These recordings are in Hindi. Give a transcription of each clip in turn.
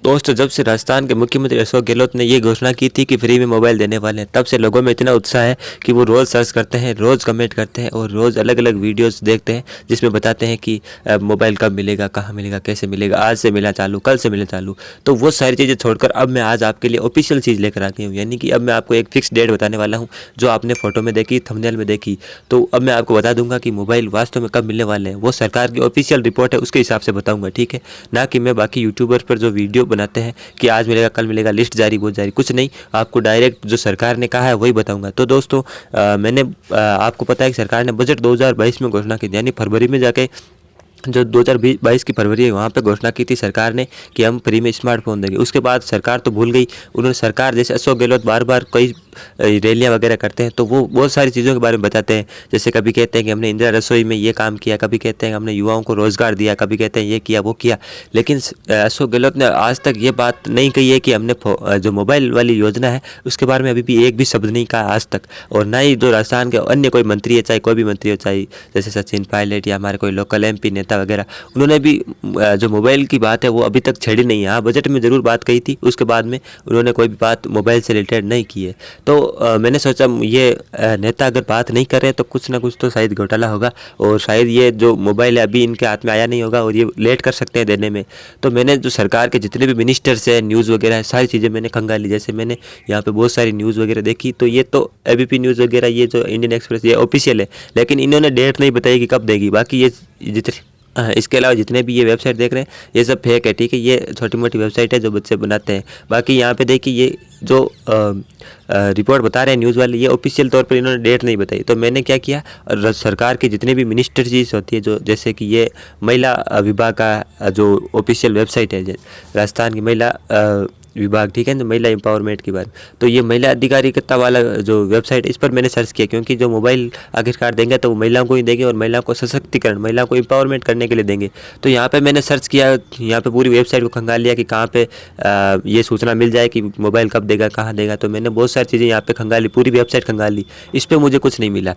दोस्तों, जब से राजस्थान के मुख्यमंत्री अशोक गहलोत ने ये घोषणा की थी कि फ्री में मोबाइल देने वाले हैं, तब से लोगों में इतना उत्साह है कि वो रोज़ सर्च करते हैं, रोज़ कमेंट करते हैं और रोज़ अलग अलग वीडियोस देखते हैं जिसमें बताते हैं कि मोबाइल कब मिलेगा, कहाँ मिलेगा, कैसे मिलेगा, आज से मिलना चालू, कल से मिलना चालू। तो वो सारी चीज़ें छोड़कर अब मैं आज आपके लिए ऑफिशियल चीज़ लेकर आ गई हूँ, यानी कि अब मैं आपको एक फिक्स डेट बताने वाला हूँ जो आपने फोटो में देखी, थंबनेल में देखी। तो अब मैं आपको बता दूंगा कि मोबाइल वास्तव में कब मिलने वाले हैं। वो सरकार की ऑफिशियल रिपोर्ट है, उसके हिसाब से बताऊँगा, ठीक है, ना कि मैं बाकी यूट्यूबर पर जो वीडियो बनाते हैं कि आज मिलेगा, कल मिलेगा, लिस्ट जारी, वो जारी, कुछ नहीं। आपको डायरेक्ट जो सरकार ने कहा है वही बताऊंगा। तो दोस्तों, मैंने आपको पता है कि सरकार ने बजट 2022 में घोषणा की, यानी फरवरी में जाके जो 2022 की फरवरी है वहाँ पे घोषणा की थी सरकार ने कि हम फ्री में स्मार्टफोन देंगे। उसके बाद सरकार तो भूल गई। उन्होंने सरकार जैसे अशोक गहलोत बार बार कई रैलियाँ वगैरह करते हैं तो वो बहुत सारी चीज़ों के बारे में बताते हैं। जैसे कभी कहते हैं कि हमने इंदिरा रसोई में ये काम किया, कभी कहते हैं हमने युवाओं को रोज़गार दिया, कभी कहते हैं ये किया वो किया। लेकिन अशोक गहलोत ने आज तक ये बात नहीं कही है कि हमने जो मोबाइल वाली योजना है उसके बारे में अभी भी एक भी शब्द नहीं कहा आज तक। और ना ही जो राजस्थान के अन्य कोई मंत्री है, चाहे कोई भी मंत्री हो, चाहे जैसे सचिन पायलट या हमारे कोई लोकल MP नेता वगैरह, उन्होंने भी जो मोबाइल की बात है वो अभी तक छेड़ी नहीं है। हाँ, बजट में ज़रूर बात कही थी, उसके बाद में उन्होंने कोई भी बात मोबाइल से रिलेटेड नहीं की है। तो मैंने सोचा ये नेता अगर बात नहीं कर रहे तो कुछ ना कुछ तो शायद घोटाला होगा और शायद ये जो मोबाइल है अभी इनके हाथ में आया नहीं होगा और ये लेट कर सकते हैं देने में। तो मैंने जो सरकार के जितने भी मिनिस्टर्स हैं, न्यूज़ वगैरह है, सारी चीज़ें मैंने खंगाली। जैसे मैंने यहाँ पे बहुत सारी न्यूज़ वगैरह देखी, तो ये तो ABP न्यूज़ वगैरह, ये जो इंडियन एक्सप्रेस, ये ऑफिशियल है, लेकिन इन्होंने डेट नहीं बताई कि कब देगी। बाकी ये जितने इसके अलावा जितने भी ये वेबसाइट देख रहे हैं ये सब फेक है, ठीक है, ये छोटी मोटी वेबसाइट है जो बच्चे बनाते हैं। बाकी यहाँ पे देखिए ये जो रिपोर्ट बता रहे हैं न्यूज़ वाले, ये ऑफिशियल तौर पर इन्होंने डेट नहीं बताई। तो मैंने क्या किया, सरकार की जितने भी मिनिस्टर चीज़ होती है, जो जैसे कि ये महिला विभाग का जो ऑफिशियल वेबसाइट है, राजस्थान की महिला विभाग, ठीक है, तो महिला एम्पावरमेंट की बात, तो ये महिला अधिकारिता वाला जो वेबसाइट, इस पर मैंने सर्च किया, क्योंकि जो मोबाइल आखिरकार देंगे तो वो महिलाओं को ही देंगे और महिलाओं को सशक्तिकरण, महिलाओं को एम्पावरमेंट करने के लिए देंगे। तो यहाँ पे मैंने सर्च किया, यहाँ पे पूरी वेबसाइट को खंगाल लिया कि कहाँ पे ये सूचना मिल जाए कि मोबाइल कब देगा, कहाँ देगा। तो मैंने बहुत सारी चीज़ें यहाँ पे खंगाली, पूरी वेबसाइट खंगाल ली, इस पर मुझे कुछ नहीं मिला।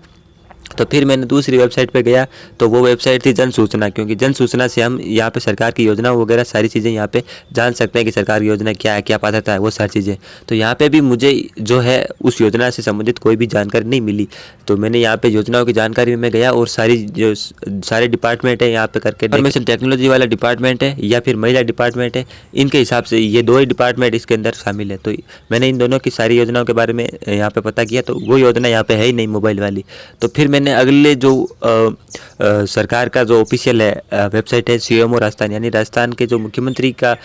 तो फिर मैंने दूसरी वेबसाइट पे गया, तो वो वेबसाइट थी जन सूचना, क्योंकि जन सूचना से हम यहाँ पे सरकार की योजना वगैरह सारी चीज़ें यहाँ पे जान सकते हैं कि सरकार की योजना क्या है, क्या पात्रता है, वो सारी चीज़ें। तो यहाँ पे भी मुझे जो है उस योजना से संबंधित कोई भी जानकारी नहीं मिली। तो मैंने यहाँ पे योजनाओं की जानकारी में गया और सारी जो सारे डिपार्टमेंट है यहाँ पे करके, इंफॉर्मेशन टेक्नोलॉजी वाला डिपार्टमेंट है या फिर महिला डिपार्टमेंट है, इनके हिसाब से ये दो ही डिपार्टमेंट इसके अंदर शामिल है। तो मैंने इन दोनों की सारी योजनाओं के बारे में यहाँ पे पता किया, तो वो योजना यहाँ पे है ही नहीं मोबाइल वाली। तो फिर मैंने अगले जो सरकार का जो ऑफिशियल है वेबसाइट है CMO राजस्थान, यानी राजस्थान के जो मुख्यमंत्री का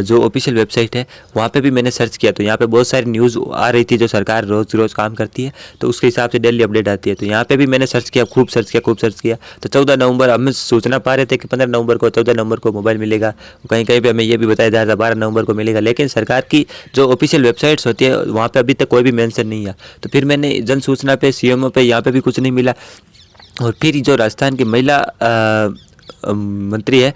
जो ऑफिशियल वेबसाइट है, वहाँ पे भी मैंने सर्च किया। तो यहाँ पे बहुत सारी न्यूज़ आ रही थी जो सरकार रोज़ रोज़ काम करती है, तो उसके हिसाब से डेली अपडेट आती है। तो यहाँ पे भी मैंने सर्च किया, खूब सर्च किया। तो 14 नवंबर हमें सूचना पा रहे थे कि 15 नवंबर को, 14 नवंबर को मोबाइल मिलेगा। कहीं कहीं पर हमें ये भी बताया जा रहा था 12 नवंबर को मिलेगा, लेकिन सरकार की जो ऑफिशियल वेबसाइट्स होती है वहाँ पर अभी तक कोई भी मेंशन नहीं है। तो फिर मैंने जन सूचना पे, CMO पे, यहाँ पे भी कुछ नहीं मिला। और फिर जो राजस्थान की महिला मंत्री है,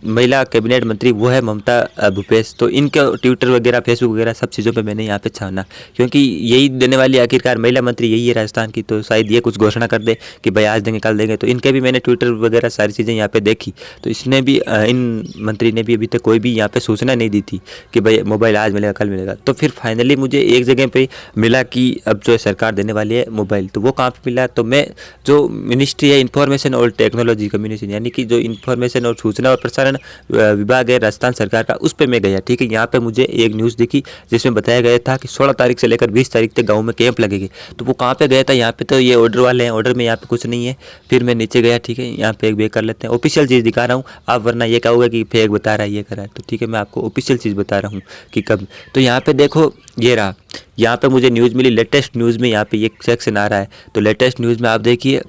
महिला कैबिनेट मंत्री, वो है ममता भूपेश। तो इनका ट्विटर वगैरह, फेसबुक वगैरह सब चीज़ों पे मैंने यहाँ पे छाना, क्योंकि यही देने वाली आखिरकार महिला मंत्री यही है राजस्थान की। तो शायद ये कुछ घोषणा कर दे कि भाई आज देंगे, कल देंगे। तो इनके भी मैंने ट्विटर वगैरह सारी चीज़ें यहाँ पे देखी, तो इसने भी, इन मंत्री ने भी अभी तक कोई भी यहाँ पे सूचना नहीं दी थी कि भाई मोबाइल आज मिलेगा, कल मिलेगा। तो फिर फाइनली मुझे एक जगह पर मिला कि अब जो है सरकार देने वाली है मोबाइल। तो वो कहाँ पर मिला, तो मैं जो मिनिस्ट्री है इन्फॉर्मेशन और टेक्नोलॉजी कम्युनिकेशन, यानी कि जो इन्फॉर्मेशन और सूचना और प्रसारण विभाग है राजस्थान सरकार का, उस पर मैं गया, ठीक है। यहाँ पे मुझे एक न्यूज़ दिखी जिसमें बताया गया था कि 16 तारीख से लेकर 20 तारीख तक गाँव में कैंप लगेंगे। तो वो कहाँ पे गया था, यहाँ पे तो ये ऑर्डर वाले हैं, ऑर्डर में यहाँ पे कुछ नहीं है। फिर मैं नीचे गया, ठीक है, यहाँ पे एक बेक कर लेते हैं, ऑफिशियल चीज़ दिखा रहा हूँ आप, वरना ये कहोगे कि फेक बता रहा है, ये कर रहा है। तो ठीक है, मैं आपको ऑफिशियल चीज़ बता रहा हूँ कि कब। तो यहाँ पे देखो, ये रहा, यहाँ पे मुझे न्यूज़ मिली, लेटेस्ट न्यूज़ में यहाँ पे ये सेक्शन आ रहा है। तो लेटेस्ट न्यूज़ में आप देखिए,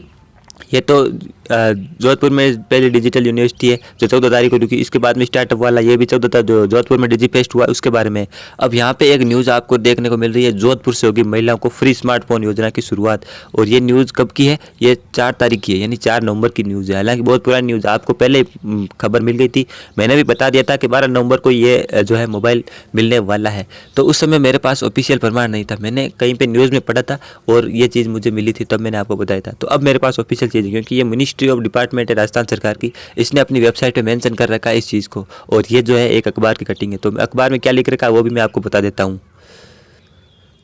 ये तो जोधपुर में पहले डिजिटल यूनिवर्सिटी है जो 14 तारीख को रुकी, इसके बाद में स्टार्टअप वाला ये भी 14 था जो जोधपुर में डिजीफेस्ट हुआ, उसके बारे में। अब यहाँ पे एक न्यूज़ आपको देखने को मिल रही है, जोधपुर से होगी महिलाओं को फ्री स्मार्टफोन योजना की शुरुआत। और ये न्यूज़ कब की है, ये 4 तारीख की है, यानी 4 नवंबर की न्यूज़ है। हालांकि बहुत पुरानी न्यूज़, आपको पहले खबर मिल गई थी, मैंने भी बता दिया था कि 12 नवंबर को ये जो है मोबाइल मिलने वाला है। तो उस समय मेरे पास ऑफिशियल प्रमाण नहीं था, मैंने कहीं पर न्यूज़ में पढ़ा था और ये चीज़ मुझे मिली थी, तब मैंने आपको बताया था। तो अब मेरे पास ऑफिशियल चीज़ है, क्योंकि ये मिनिस्ट्री मिनिस्ट्री ऑफ डिपार्टमेंट है राजस्थान सरकार की, इसने अपनी वेबसाइट पे मेंशन कर रखा है इस चीज़ को। और ये जो है एक अखबार की कटिंग है। तो अखबार में क्या लिख रखा है वो भी मैं आपको बता देता हूँ।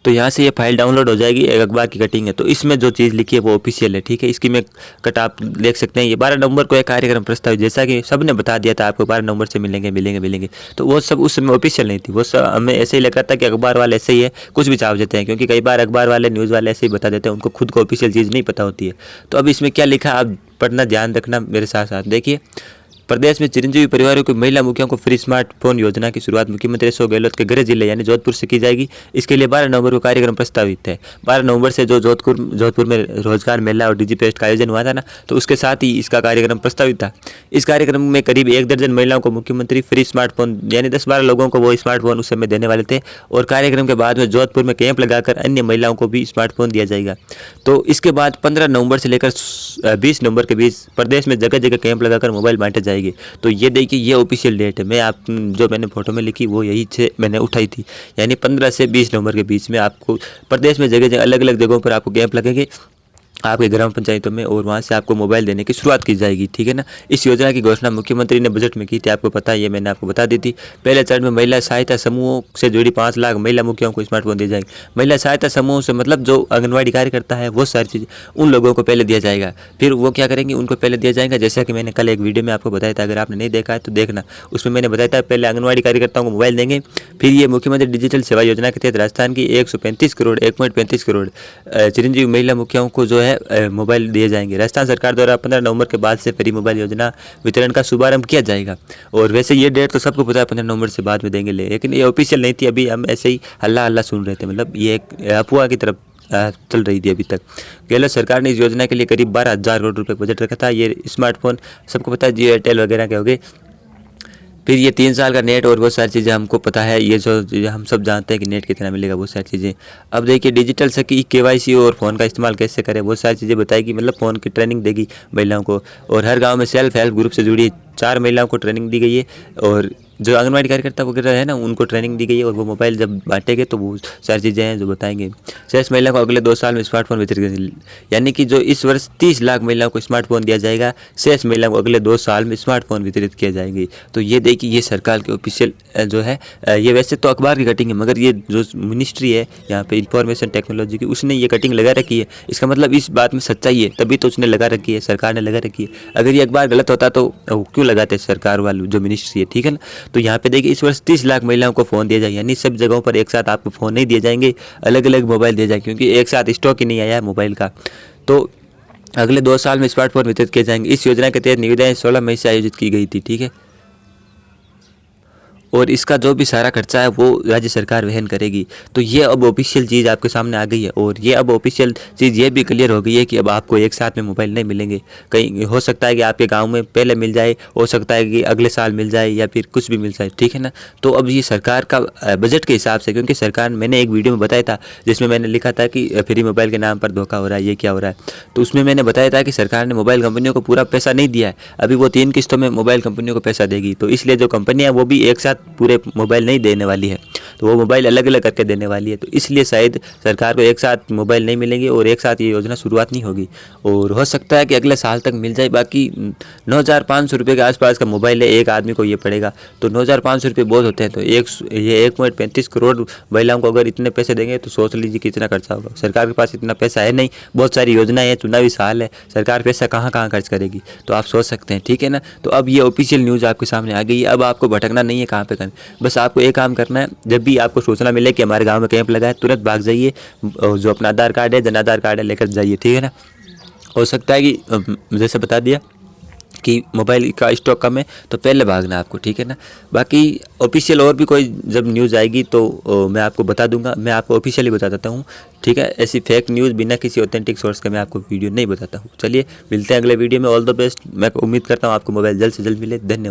तो यहाँ से ये फाइल डाउनलोड हो जाएगी, एक अखबार की कटिंग है। तो इसमें जो चीज़ लिखी है वो ऑफिशियल है, ठीक है। इसकी मैं कट आप देख सकते हैं। ये 12 नवंबर को एक कार्यक्रम प्रस्तावित, जैसा कि सब ने बता दिया था आपको 12 नवंबर से मिलेंगे। तो वो सब उस समय ऑफिशियल नहीं थी, वो सब हमें ऐसे ही लग रहा था कि अखबार वाले ऐसे ही है, कुछ भी छाप देते हैं। क्योंकि कई बार अखबार वाले, न्यूज़ वाले ऐसे ही बता देते हैं, उनको खुद को ऑफिशियल चीज़ नहीं पता होती है। तो अब इसमें क्या लिखा आप पढ़ना, ध्यान रखना मेरे साथ साथ। देखिए, प्रदेश में चिरंजीवी परिवारों की महिला मुखिया को फ्री स्मार्टफोन योजना की शुरुआत मुख्यमंत्री अशोक गहलोत के गृह जिले यानी जोधपुर से की जाएगी। इसके लिए 12 नवंबर को कार्यक्रम प्रस्तावित है। 12 नवंबर से जो जोधपुर में रोजगार मेला और डिजिफेस्ट का आयोजन हुआ था ना, तो उसके साथ ही इसका कार्यक्रम प्रस्तावित था। इस कार्यक्रम में करीब 1 दर्जन महिलाओं को मुख्यमंत्री फ्री स्मार्टफोन यानी 10-12 लोगों को वो स्मार्टफोन उस समय देने वाले थे। और कार्यक्रम के बाद में जोधपुर में कैंप लगाकर अन्य महिलाओं को भी स्मार्टफोन दिया जाएगा। तो इसके बाद 15 नवंबर से लेकर 20 नवंबर के बीच प्रदेश में जगह जगह कैंप लगाकर मोबाइल बांटे जाएंगे। तो ये देखिए, ये ऑफिशियल डेट है। जो मैंने फोटो में लिखी वो यही से मैंने उठाई थी, यानी 15 से 20 नवंबर के बीच में आपको प्रदेश में जगह जगह अलग अलग जगहों पर आपको कैंप लगेंगे आपके ग्राम पंचायतों में, और वहाँ से आपको मोबाइल देने की शुरुआत की जाएगी, ठीक है ना। इस योजना की घोषणा मुख्यमंत्री ने बजट में की थी, आपको पता है, ये मैंने आपको बता दी थी। पहले चरण में महिला सहायता समूहों से जुड़ी 5 लाख महिला मुखियाओं को स्मार्टफोन दिए जाएंगे। महिला सहायता समूहों से मतलब जो आंगनबाड़ी कार्यकर्ता है, वो सारी चीज़ उन लोगों को पहले दिया जाएगा। फिर वो क्या करेंगे, उनको पहले दिया जाएगा। जैसा कि मैंने कल एक वीडियो में आपको बताया था, अगर आपने नहीं देखा है तो देखना, उसमें मैंने बताया था पहले आंगनबाड़ी कार्यकर्ताओं को मोबाइल देंगे। फिर ये मुख्यमंत्री डिजिटल सेवा योजना के तहत राजस्थान की 135 करोड़ 1.35 करोड़ चिरंजीवी महिला मुखियाओं को जो है मोबाइल दिए जाएंगे। राजस्थान सरकार द्वारा 15 नवंबर के बाद से फ्री मोबाइल योजना वितरण का शुभारंभ किया जाएगा। और वैसे ये डेट तो सबको पता है, 15 नवंबर से बाद में देंगे, लेकिन ये ऑफिशियल नहीं थी। अभी हम ऐसे ही हल्ला सुन रहे थे, मतलब ये एक अफवाह की तरफ चल रही थी अभी तक। गहलोत सरकार ने इस योजना के लिए करीब 12,000 करोड़ रुपये बजट रखा था। ये स्मार्टफोन सबको पता है, जियो एयरटेल वगैरह के हो गए। फिर ये 3 साल का नेट और बहुत सारी चीज़ें हमको पता है, ये जो हम सब जानते हैं कि नेट कितना मिलेगा, बहुत सारी चीज़ें। अब देखिए, डिजिटल सकी KYC और फ़ोन का इस्तेमाल कैसे करें, बहुत सारी चीज़ें बताएगी। मतलब फ़ोन की ट्रेनिंग देगी महिलाओं को। और हर गांव में सेल्फ हेल्प ग्रुप से जुड़ी 4 महिलाओं को ट्रेनिंग दी गई है। और जो आंगनबाड़ी कार्यकर्ता वगैरह है ना, उनको ट्रेनिंग दी गई है। और वो मोबाइल जब बांटेंगे तो वो सारी चीज़ें हैं जो बताएंगे। शेष महिला को अगले 2 साल में स्मार्टफोन वितरित करेंगे, यानी कि जो इस वर्ष 30 लाख महिलाओं को स्मार्टफोन दिया जाएगा, शेष महिला को अगले 2 साल में स्मार्टफोन वितरित किया जाएंगे। तो ये देखिए, ये सरकार के ऑफिशियल जो है, ये वैसे तो अखबार की कटिंग है, मगर ये जो मिनिस्ट्री है यहाँ पे इंफॉर्मेशन टेक्नोलॉजी की, उसने ये कटिंग लगा रखी है। इसका मतलब इस बात में सच्चाई है, तभी तो उसने लगा रखी है, सरकार ने लगा रखी है। अगर ये अखबार गलत होता तो क्यों लगाते सरकार वाले जो मिनिस्ट्री है, ठीक है ना। तो यहाँ पे देखिए, इस वर्ष 30 लाख महिलाओं को फ़ोन दिया जाएगा, यानी सब जगहों पर एक साथ आपको फ़ोन नहीं दिए जाएंगे, अलग अलग मोबाइल दिए जाएंगे, क्योंकि एक साथ स्टॉक ही नहीं आया है मोबाइल का। तो अगले 2 साल में स्मार्टफोन वितरित किए जाएंगे। इस योजना के तहत निविदाएं 16 मई से आयोजित की गई थी, ठीक है। और इसका जो भी सारा खर्चा है वो राज्य सरकार वहन करेगी। तो ये अब ऑफिशियल चीज़ आपके सामने आ गई है। और ये अब ऑफिशियल चीज़ ये भी क्लियर हो गई है कि अब आपको एक साथ में मोबाइल नहीं मिलेंगे। कहीं हो सकता है कि आपके गांव में पहले मिल जाए, हो सकता है कि अगले साल मिल जाए, या फिर कुछ भी मिल जाए, ठीक है ना। तो अब ये सरकार का बजट के हिसाब से, क्योंकि सरकार, मैंने एक वीडियो में बताया था जिसमें मैंने लिखा था कि फ्री मोबाइल के नाम पर धोखा हो रहा है, ये क्या हो रहा है। तो उसमें मैंने बताया था कि सरकार ने मोबाइल कंपनियों को पूरा पैसा नहीं दिया है, अभी वो 3 किस्तों में मोबाइल कंपनियों को पैसा देगी। तो इसलिए जो कंपनियाँ वो भी एक साथ पूरे मोबाइल नहीं देने वाली है, तो वो मोबाइल अलग अलग करके देने वाली है। तो इसलिए शायद सरकार को एक साथ मोबाइल नहीं मिलेंगे और एक साथ ये योजना शुरुआत नहीं होगी। और हो सकता है कि अगले साल तक मिल जाए। बाकी 9,500 रुपये के आसपास का मोबाइल है, एक आदमी को ये पड़ेगा। तो 9,500 रुपये बहुत होते हैं। तो ये 1.35 करोड़ महिलाओं को अगर इतने पैसे देंगे तो सोच लीजिए कितना खर्चा होगा। सरकार के पास इतना पैसा है नहीं, बहुत सारी योजनाएं हैं, चुनावी साल है, सरकार पैसा कहाँ कहाँ खर्च करेगी, तो आप सोच सकते हैं, ठीक है ना। तो अब ये ऑफिशियल न्यूज़ आपके सामने आ गई है। अब आपको भटकना नहीं है कहाँ पे करना, बस आपको एक काम करना है, जब भी आपको सूचना मिले कि हमारे गांव में कैंप लगा है, तुरंत भाग जाइए, जो अपना आधार कार्ड है, जन आधार कार्ड है, लेकर जाइए, ठीक है ना। हो सकता है कि जैसे बता दिया कि मोबाइल का स्टॉक कम है, तो पहले भागना आपको, ठीक है ना। बाकी ऑफिशियल और भी कोई जब न्यूज़ आएगी तो मैं आपको बता दूंगा, मैं आपको ऑफिशियली बता देता हूँ, ठीक है। ऐसी फेक न्यूज़ बिना किसी ऑथेंटिक सोर्स का मैं आपको वीडियो नहीं बताता हूँ। चलिए मिलते हैं अगले वीडियो में। All the best. मैं उम्मीद करता हूँ आपको मोबाइल जल्द से जल्द मिले। धन्यवाद।